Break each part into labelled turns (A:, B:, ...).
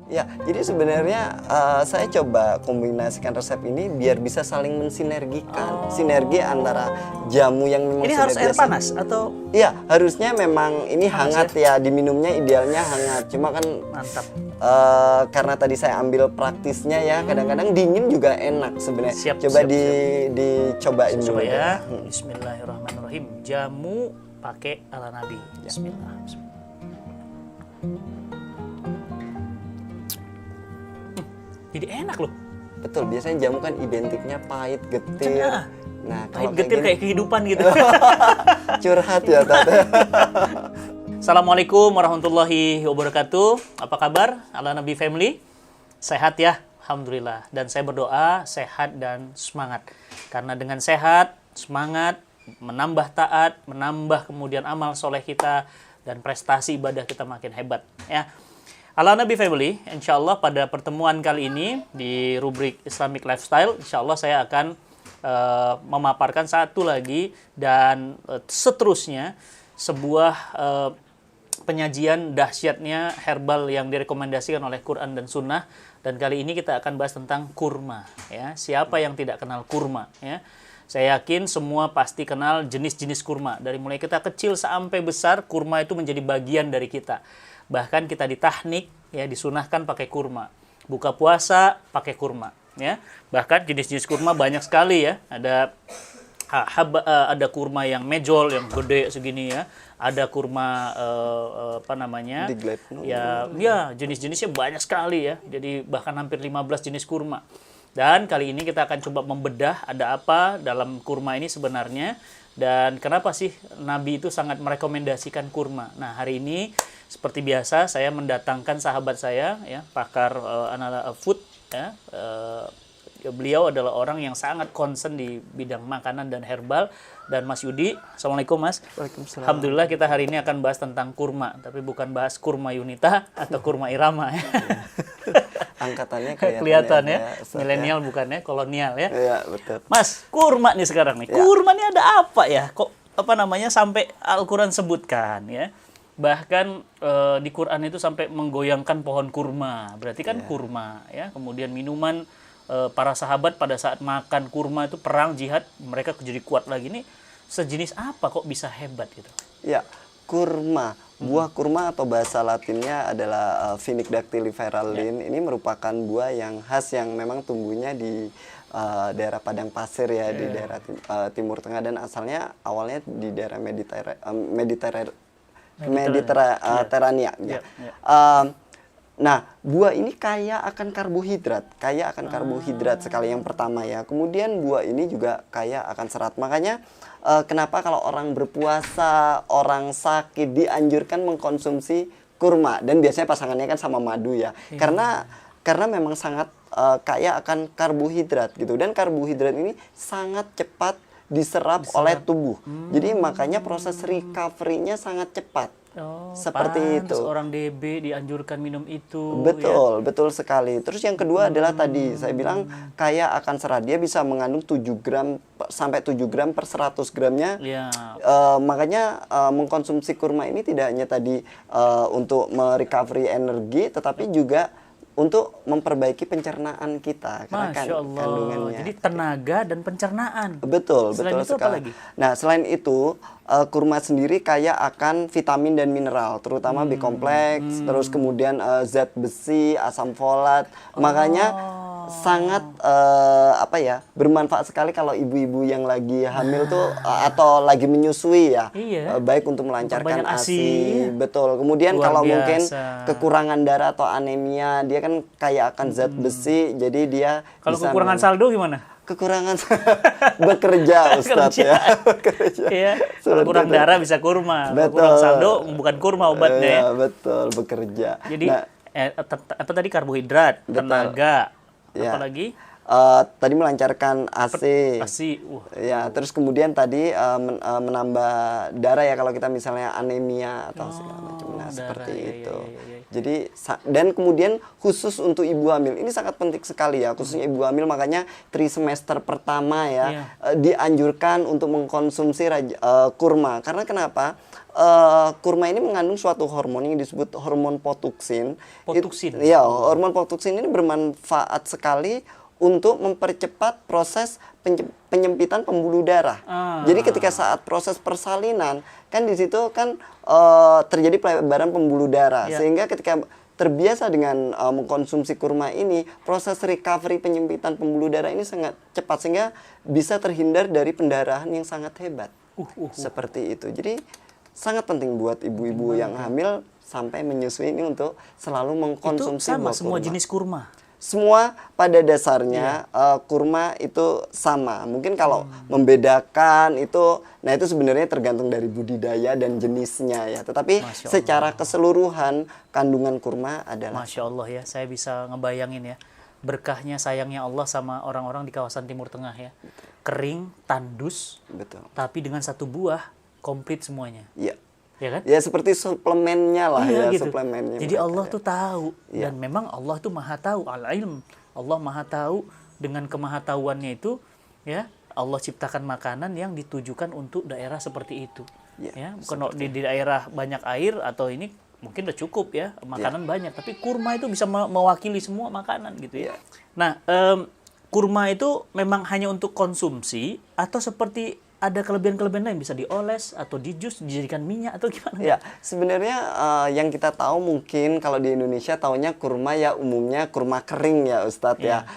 A: Ya, jadi sebenarnya saya coba kombinasikan resep ini biar bisa saling mensinergikan. Sinergi antara jamu yang memang
B: Ini
A: sudah
B: harus air
A: biasa.
B: panas atau
A: Iya, harusnya memang ini
B: panas
A: hangat ya. Diminumnya idealnya hangat. Cuma kan
B: mantap?
A: karena tadi saya ambil praktisnya ya, kadang-kadang dingin juga enak sebenarnya.
B: Siap,
A: Coba
B: siap,
A: dicobain
B: Coba
A: dulu.
B: ya. Bismillahirrahmanirrahim. Jamu pakai ala Nabi. Bismillah. Jadi enak loh.
A: Betul, biasanya jamu kan identiknya pahit, getir.
B: Nah,
A: Nah,
B: pahit
A: kalau
B: getir
A: kayak
B: kayak kehidupan gitu.
A: curhat ya, Tante.
B: Assalamualaikum warahmatullahi wabarakatuh. Apa kabar ala Nabi Family? Sehat ya, Alhamdulillah. Dan saya berdoa sehat dan semangat. Karena dengan sehat, semangat, menambah taat, menambah kemudian amal soleh kita, dan prestasi ibadah kita makin hebat. Ya. Ala Nabi Family, insya Allah pada pertemuan kali ini di rubrik Islamic Lifestyle, insya Allah saya akan memaparkan satu lagi dan seterusnya sebuah penyajian dahsyatnya herbal yang direkomendasikan oleh Quran dan Sunnah. Dan kali ini kita akan bahas tentang kurma. Ya. Siapa yang tidak kenal kurma? Ya. Saya yakin semua pasti kenal jenis-jenis kurma. Dari mulai kita kecil sampai besar, kurma itu menjadi bagian dari kita. Bahkan kita ditahnik, ya, disunahkan pakai kurma. Buka puasa pakai kurma. Ya. Bahkan jenis-jenis kurma banyak sekali ya. Ada kurma yang mejol, yang gede segini ya. Ada kurma ya jenis-jenisnya banyak sekali ya. Jadi bahkan hampir 15 jenis kurma. Dan kali ini kita akan coba membedah ada apa dalam kurma ini sebenarnya. Dan kenapa sih Nabi itu sangat merekomendasikan kurma. Nah, hari ini seperti biasa saya mendatangkan sahabat saya ya, pakar food ya. Beliau adalah orang yang sangat concern di bidang makanan dan herbal. Dan Mas Yudi, Assalamualaikum Mas.
A: Waalaikumsalam.
B: Alhamdulillah kita hari ini akan bahas tentang kurma, tapi bukan bahas kurma Yunita atau kurma Irama ya.
A: Angkatannya
B: Kelihatan ya,
A: Ustaz,
B: milenial bukan ya, kolonial ya.
A: Iya, betul.
B: Mas, kurma nih sekarang nih.
A: Ya.
B: Kurma nih ada apa ya? Kok sampai Al-Qur'an sebutkan ya. Bahkan di Quran itu sampai menggoyangkan pohon kurma. Berarti kan kurma ya. Kemudian minuman para sahabat pada saat makan kurma itu perang jihad, mereka jadi kuat lagi. Nih sejenis apa kok bisa hebat gitu?
A: Ya, kurma. Buah kurma atau bahasa latinnya adalah Phoenix dactyliferalin. Ini merupakan buah yang khas yang memang tumbuhnya di daerah padang pasir ya, di daerah Timur Tengah, dan asalnya awalnya di daerah Mediterania. Nah, buah ini kaya akan karbohidrat, sekali yang pertama ya. Kemudian buah ini juga kaya akan serat. Makanya kenapa kalau orang berpuasa, orang sakit dianjurkan mengkonsumsi kurma, dan biasanya pasangannya kan sama madu ya. Karena memang sangat kaya akan karbohidrat gitu, dan karbohidrat ini sangat cepat diserap oleh tubuh. Jadi makanya proses recovery-nya sangat cepat. Seperti itu.
B: Orang DB dianjurkan minum itu.
A: Betul, betul sekali. Terus yang kedua adalah tadi saya bilang kaya akan serat. Dia bisa mengandung 7 gram sampai 7 gram per 100 gramnya. Makanya mengkonsumsi kurma ini tidak hanya tadi untuk merecovery energi, tetapi juga untuk memperbaiki pencernaan kita. Karena
B: Masya Allah.
A: Kandungannya.
B: Jadi tenaga dan pencernaan.
A: Betul,
B: Selain
A: betul
B: itu
A: sekali.
B: apa lagi?
A: Nah, selain itu, kurma sendiri kaya akan vitamin dan mineral, terutama B-kompleks, terus kemudian zat besi, asam folat. Makanya sangat bermanfaat sekali kalau ibu-ibu yang lagi hamil tuh atau lagi menyusui ya. Baik untuk melancarkan ASI. Betul. Kemudian
B: Luar
A: kalau
B: biasa.
A: mungkin kekurangan darah atau anemia, dia kan kaya akan zat besi, jadi dia
B: Kalau
A: bisa
B: kekurangan saldo gimana?
A: kekurangan bekerja, Ustadz ya. Bekerja.
B: Iya. Kalau kurang darah bisa kurma. Kalau
A: Betul.
B: kurang saldo bukan kurma obatnya ya.
A: Betul, bekerja.
B: Jadi apa tadi, karbohidrat, tenaga, apalagi?
A: Tadi melancarkan ASI. Ya, terus kemudian tadi menambah darah ya kalau kita misalnya anemia atau segala macam. Nah, Nah, seperti
B: darah,
A: itu.
B: iya.
A: Jadi dan kemudian khusus untuk ibu hamil ini sangat penting sekali ya, khususnya ibu hamil, makanya trimester pertama ya
B: Iya.
A: dianjurkan untuk mengkonsumsi kurma. Karena kenapa? Kurma ini mengandung suatu hormon yang disebut hormon potoksin.
B: Potoksin.
A: Ya, hormon potoksin ini bermanfaat sekali untuk mempercepat proses penyempitan pembuluh darah. Jadi ketika saat proses persalinan kan di situ kan terjadi pelebaran pembuluh darah, sehingga ketika terbiasa dengan mengkonsumsi kurma ini, proses recovery penyempitan pembuluh darah ini sangat cepat sehingga bisa terhindar dari pendarahan yang sangat hebat. Seperti itu. Jadi sangat penting buat ibu-ibu yang hamil sampai menyusui ini untuk selalu mengkonsumsi
B: itu sama
A: buah
B: semua
A: kurma.
B: jenis kurma.
A: Semua pada dasarnya kurma itu sama. Mungkin kalau membedakan itu, nah itu sebenarnya tergantung dari budidaya dan jenisnya ya. Tetapi secara keseluruhan kandungan kurma adalah
B: Masya Allah ya, saya bisa ngebayangin ya berkahnya sayangnya Allah sama orang-orang di kawasan Timur Tengah ya. Kering, tandus,
A: betul.
B: tapi dengan satu buah komplit semuanya.
A: Iya.
B: Ya kan?
A: Ya seperti suplemennya lah
B: Iya,
A: ya,
B: gitu.
A: suplemennya.
B: Jadi
A: mereka,
B: Allah
A: ya.
B: tuh tahu
A: Iya.
B: dan memang Allah tuh maha tahu, al-ilm. Allah maha tahu, dengan kemahatauannya itu ya Allah ciptakan makanan yang ditujukan untuk daerah seperti itu.
A: Iya,
B: Ya, bukan di daerah banyak air atau ini mungkin udah cukup ya makanan banyak, tapi kurma itu bisa mewakili semua makanan gitu ya.
A: Iya.
B: Nah, kurma itu memang hanya untuk konsumsi atau seperti ada kelebihan-kelebihan lain, bisa dioles atau di jus, dijadikan minyak atau gimana?
A: Ya, sebenarnya yang kita tahu mungkin kalau di Indonesia taunya kurma ya umumnya kurma kering ya Ustadz ya.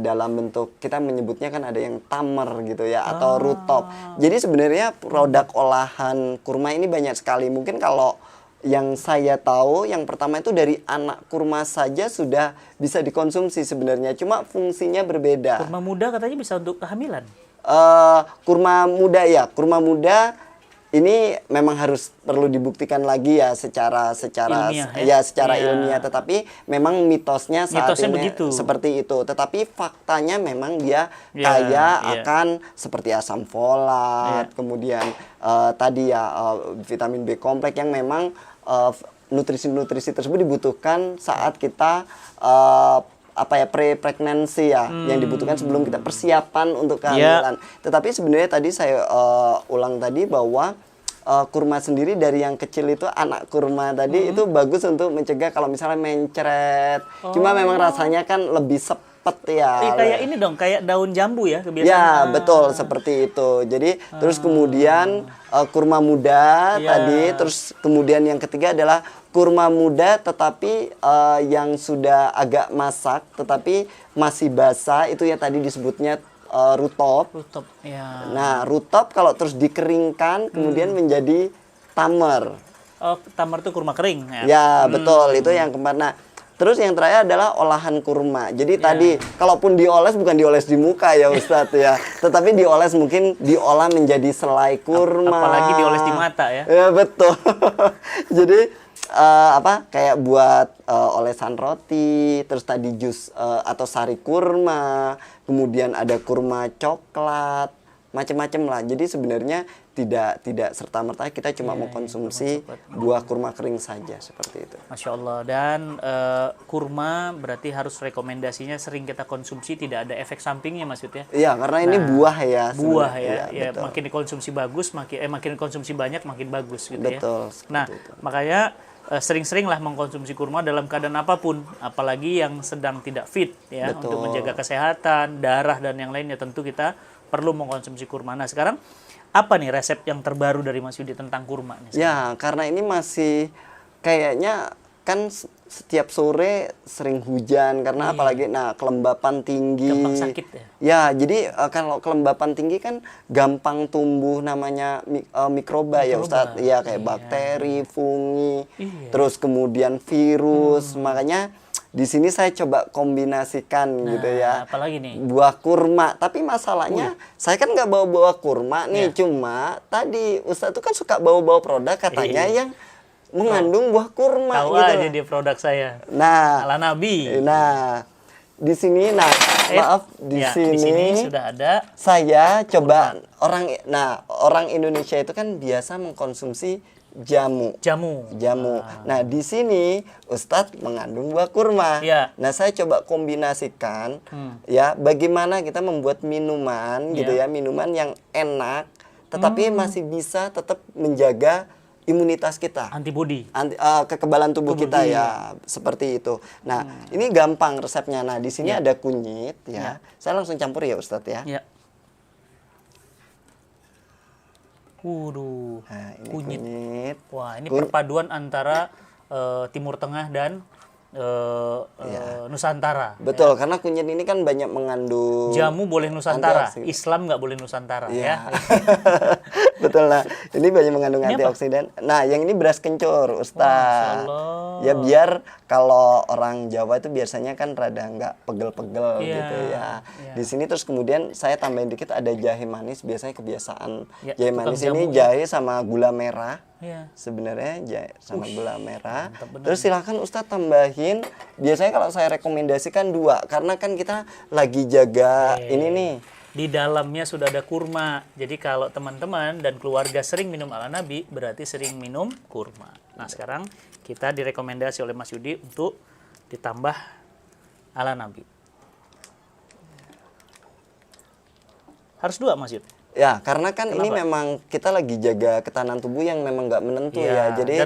A: Dalam bentuk kita menyebutnya kan ada yang tamer gitu ya atau rutop. Jadi sebenarnya produk olahan kurma ini banyak sekali. Mungkin kalau yang saya tahu yang pertama itu dari anak kurma saja sudah bisa dikonsumsi sebenarnya. Cuma fungsinya berbeda.
B: Kurma muda katanya bisa untuk kehamilan.
A: Kurma muda ya, kurma muda ini memang harus perlu dibuktikan lagi ya secara
B: Ilmiah,
A: secara ilmiah, tetapi memang mitosnya saat
B: Mitosnya
A: ini
B: begitu.
A: seperti itu. Tetapi faktanya memang dia kaya akan seperti asam folat, kemudian tadi ya vitamin B kompleks yang memang nutrisi-nutrisi tersebut dibutuhkan saat kita pre-pregnancy ya, yang dibutuhkan sebelum kita persiapan untuk kehamilan. Tetapi sebenarnya tadi saya ulang tadi bahwa kurma sendiri dari yang kecil itu, anak kurma tadi itu bagus untuk mencegah kalau misalnya mencret. Cuma memang rasanya kan lebih sepet ya.
B: Kayak ini dong, kayak daun jambu ya kebiasaan.
A: Ya, betul seperti itu. Jadi terus kemudian kurma muda tadi, terus kemudian yang ketiga adalah kurma muda tetapi yang sudah agak masak tetapi masih basah, itu ya tadi disebutnya rutop.
B: Rutop, ya.
A: Nah, rutop kalau terus dikeringkan kemudian menjadi tamer.
B: Oh, tamer itu kurma kering ya.
A: Ya, betul. Itu yang keempat. Nah, terus yang terakhir adalah olahan kurma. Jadi tadi kalaupun dioles bukan dioles di muka ya Ustadz ya, tetapi dioles mungkin diolah menjadi selai kurma.
B: Apalagi dioles di mata ya.
A: Ya, betul. Jadi kayak buat olesan roti, terus tadi jus atau sari kurma, kemudian ada kurma coklat, macam-macam lah. Jadi sebenarnya tidak serta-merta kita cuma mengkonsumsi buah kurma kering saja seperti itu.
B: Masya Allah. Dan kurma berarti harus rekomendasinya sering kita konsumsi, tidak ada efek sampingnya maksudnya.
A: Iya, karena ini buah ya.
B: Buah ya,
A: betul.
B: makin dikonsumsi bagus, makin konsumsi banyak makin bagus gitu
A: betul,
B: ya. Nah, makanya sering-seringlah mengkonsumsi kurma dalam keadaan apapun, apalagi yang sedang tidak fit ya, untuk menjaga kesehatan, darah dan yang lainnya, tentu kita perlu mengkonsumsi kurma. Nah, sekarang apa nih resep yang terbaru dari Mas Yudi tentang kurma nih?
A: Ya, karena ini masih kayaknya kan setiap sore sering hujan karena apalagi kelembapan tinggi.
B: Gampang sakit ya?
A: Ya, jadi kalau kelembapan tinggi kan gampang tumbuh namanya mikroba ya Ustadz. Ya, kayak bakteri, fungi, terus kemudian virus. Makanya di sini saya coba kombinasikan gitu ya.
B: Apalagi nih?
A: Buah kurma. Tapi masalahnya saya kan nggak bawa buah kurma nih. Cuma tadi Ustadz tuh kan suka bawa-bawa produk katanya yang mengandung buah kurma.
B: Tahu
A: gitu
B: aja dia produk saya.
A: Nah,
B: ala Nabi.
A: Nah, di sini maaf di sini
B: sudah ada.
A: Saya coba orang Indonesia itu kan biasa mengkonsumsi jamu.
B: Jamu.
A: Nah, di sini Ustadz mengandung buah kurma.
B: Iya.
A: Nah, saya coba kombinasikan ya bagaimana kita membuat minuman gitu ya, minuman yang enak tetapi masih bisa tetap menjaga imunitas kita.
B: Antibody.
A: Kekebalan tubuh kita ya, seperti itu. Nah, ini gampang resepnya. Nah, di sini ada kunyit ya. Saya langsung campur ya Ustadz ya.
B: Ya. Waduh,
A: Nah, ini
B: kunyit.
A: kunyit.
B: Wah, ini perpaduan antara Timur Tengah dan Nusantara.
A: Betul, karena kunyit ini kan banyak mengandung
B: Jamu boleh Nusantara,
A: antioksidan.
B: Islam nggak boleh Nusantara ya.
A: Betul, nah ini banyak mengandung
B: Ini
A: antioksidan. Nah, yang ini beras kencur, Ustaz.
B: Masya
A: Ya biar kalau orang Jawa itu biasanya kan rada nggak pegel-pegel
B: Iya,
A: gitu ya.
B: iya.
A: Di sini terus kemudian saya tambahin dikit ada jahe manis, biasanya kebiasaan
B: Ya,
A: jahe
B: tukang
A: manis ini
B: jamu ya.
A: jahe sama gula merah.
B: Iya.
A: Sebenarnya jahe sama gula merah.
B: mantap bener.
A: Terus silakan Ustadz tambahin. Biasanya kalau saya rekomendasikan 2 karena kan kita lagi jaga ini nih.
B: Di dalamnya sudah ada kurma. Jadi kalau teman-teman dan keluarga sering minum ala Nabi, berarti sering minum kurma. Nah, sekarang kita direkomendasi oleh Mas Yudi untuk ditambah ala Nabi. Harus 2, Mas Yudi.
A: Ya, karena kan ini
B: Kenapa?
A: memang kita lagi jaga ketahanan tubuh yang memang nggak menentu ya. Jadi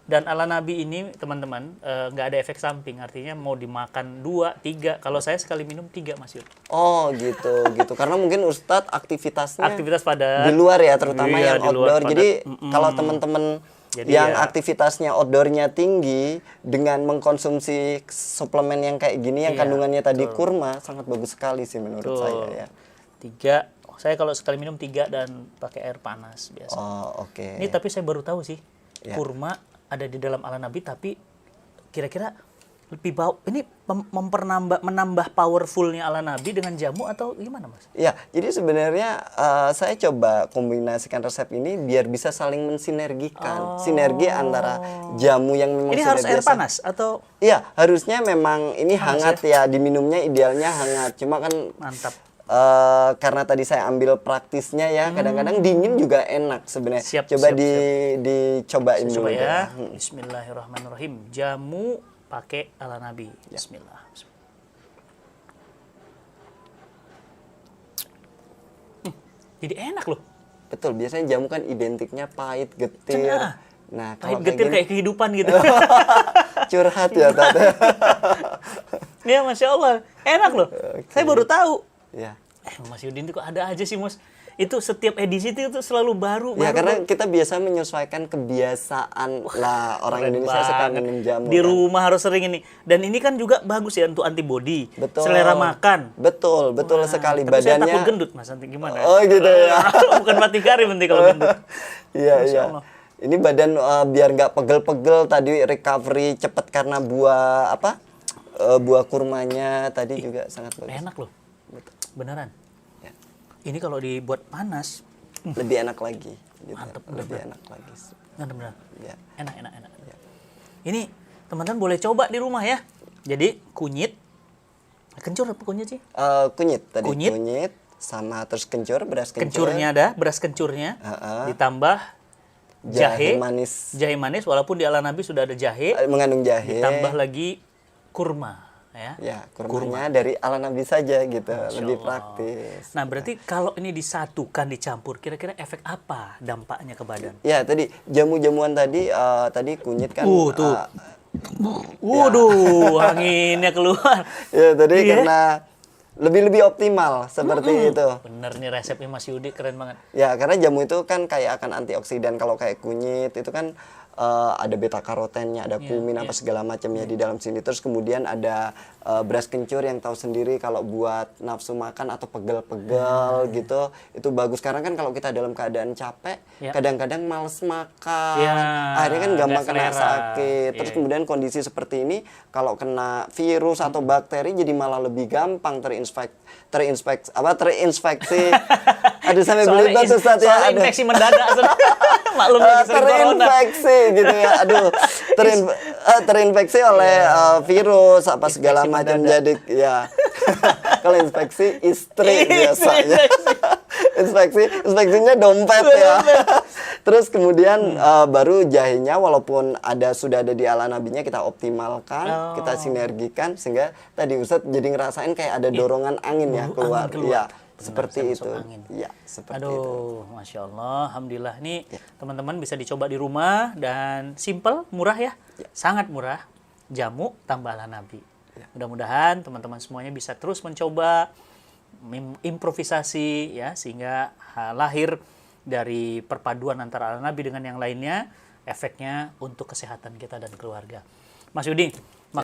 B: dan ala Nabi ini teman-teman nggak ada efek samping, artinya mau dimakan 2, 3. Kalau saya sekali minum 3, Mas Yud.
A: oh gitu gitu. Karena mungkin Ustadz aktivitasnya
B: Aktivitas pada
A: di luar ya, terutama
B: Iya,
A: yang
B: di luar
A: outdoor.
B: padat.
A: Jadi kalau teman-teman
B: Jadi
A: yang
B: ya-
A: aktivitasnya outdoornya tinggi dengan mengkonsumsi suplemen yang kayak gini yang
B: Iya,
A: kandungannya tadi kurma sangat bagus sekali sih menurut saya ya.
B: 3. Saya kalau sekali minum 3 dan pakai air panas biasa.
A: Oh, oke.
B: Ini tapi saya baru tahu sih,
A: Ya.
B: kurma ada di dalam ala Nabi, tapi kira-kira lebih ini menambah powerfulnya ala Nabi dengan jamu atau gimana, Mas?
A: Ya, jadi sebenarnya saya coba kombinasikan resep ini biar bisa saling mensinergikan. Sinergi antara jamu yang memang
B: Ini
A: sudah
B: harus air
A: biasa.
B: panas atau
A: Iya, harusnya memang ini hangat ya. Diminumnya idealnya hangat. Cuma kan
B: mantap?
A: karena tadi saya ambil praktisnya ya, kadang-kadang dingin juga enak sebenarnya.
B: Siap,
A: Coba
B: siap,
A: dicobain
B: Coba
A: dulu
B: ya.
A: deh.
B: Bismillahirrahmanirrahim. Jamu pakai ala Nabi. Bismillah. Jadi enak loh.
A: Betul, biasanya jamu kan identiknya pahit, getir.
B: Cenah.
A: Nah,
B: Pahit
A: kalau
B: getir
A: kayak
B: kayak kehidupan gitu.
A: curhat ya, Tante.
B: Ya, Masya Allah. Enak loh. Saya baru tahu.
A: Ya.
B: Mas Yudin itu kok ada aja sih, Mas. Itu setiap edisi itu selalu baru.
A: Ya,
B: baru,
A: karena
B: baru.
A: kita biasa menyesuaikan kebiasaan lah orang
B: Keren
A: Indonesia suka
B: banget.
A: minum jamu.
B: Di
A: kan.
B: rumah harus sering ini. Dan ini kan juga bagus ya untuk antibody.
A: Betul.
B: Selera makan.
A: Betul sekali
B: Tapi saya
A: badannya.
B: takut gendut, Mas. Nanti gimana?
A: Oh, gitu ya.
B: Bukan mati kari nanti kalau gendut.
A: Iya,
B: Masya
A: iya.
B: Allah.
A: Ini badan biar nggak pegel-pegel tadi recovery cepet karena buah apa? Buah kurmanya tadi juga sangat bagus.
B: Enak loh. Beneran.
A: Ya.
B: Ini kalau dibuat panas,
A: Lebih enak lagi. Gitu.
B: Mantep,
A: Lebih enak lagi.
B: bener-bener.
A: Ya.
B: Enak. Ini teman-teman boleh coba di rumah ya. Jadi kunyit, kencur apa kunyit sih?
A: Kunyit tadi.
B: Kunyit.
A: Kunyit sama terus kencur, beras kencur.
B: Kencurnya ada, beras kencurnya, ditambah
A: Jahe manis.
B: jahe manis. Walaupun di ala Nabi sudah ada jahe,
A: Mengandung jahe.
B: ditambah lagi kurma, ya.
A: Ya, kurmanya dari ala Nabi saja gitu. Lebih
B: Allah.
A: praktis.
B: Nah, berarti kalau ini disatukan, dicampur, kira-kira efek apa dampaknya ke badan?
A: Ya, tadi jamu-jamuan tadi tadi kunyit kan
B: Tuh. Waduh, anginnya keluar.
A: ya tadi
B: Iya.
A: karena lebih optimal seperti itu.
B: Bener nih resepnya Mas Yudi, keren banget.
A: Ya, karena jamu itu kan kayak akan antioksidan. Kalau kayak kunyit itu kan ada beta karotennya, ada kumin apa segala macamnya di dalam sini. Terus kemudian ada beras kencur yang tahu sendiri kalau buat nafsu makan atau pegel-pegel gitu, itu bagus. Karena kan kalau kita dalam keadaan capek, kadang-kadang males makan, akhirnya kan gampang kena sakit. Terus kemudian kondisi seperti ini, kalau kena virus atau bakteri jadi malah lebih gampang terinfeksi. Aduh, sampai belibet tuh Ustaz ya.
B: Soalnya
A: Aduh.
B: infeksi mendadak. Maklum lagi sering corona.
A: Terinfeksi gitu ya. Aduh, terinfeksi oleh virus apa segala
B: Infeksi
A: macam
B: mendadak.
A: jadi ya. Kalau infeksi istri biasanya. Inspeksinya dompet ya. Terus kemudian baru jahenya walaupun sudah ada di ala nabinya kita optimalkan, kita sinergikan sehingga tadi Ustadz jadi ngerasain kayak ada dorongan angin ya keluar.
B: Angin keluar.
A: Ya,
B: Benar,
A: seperti
B: saya
A: itu.
B: masuk angin.
A: Ya, seperti
B: Aduh,
A: itu.
B: Masya Allah, Alhamdulillah. Ini teman-teman bisa dicoba di rumah dan simple, murah ya. Sangat murah. Jamu tambah ala nabi. Mudah-mudahan teman-teman semuanya bisa terus mencoba improvisasi ya sehingga lahir dari perpaduan antara ala nabi dengan yang lainnya efeknya untuk kesehatan kita dan keluarga. Mas Yudi,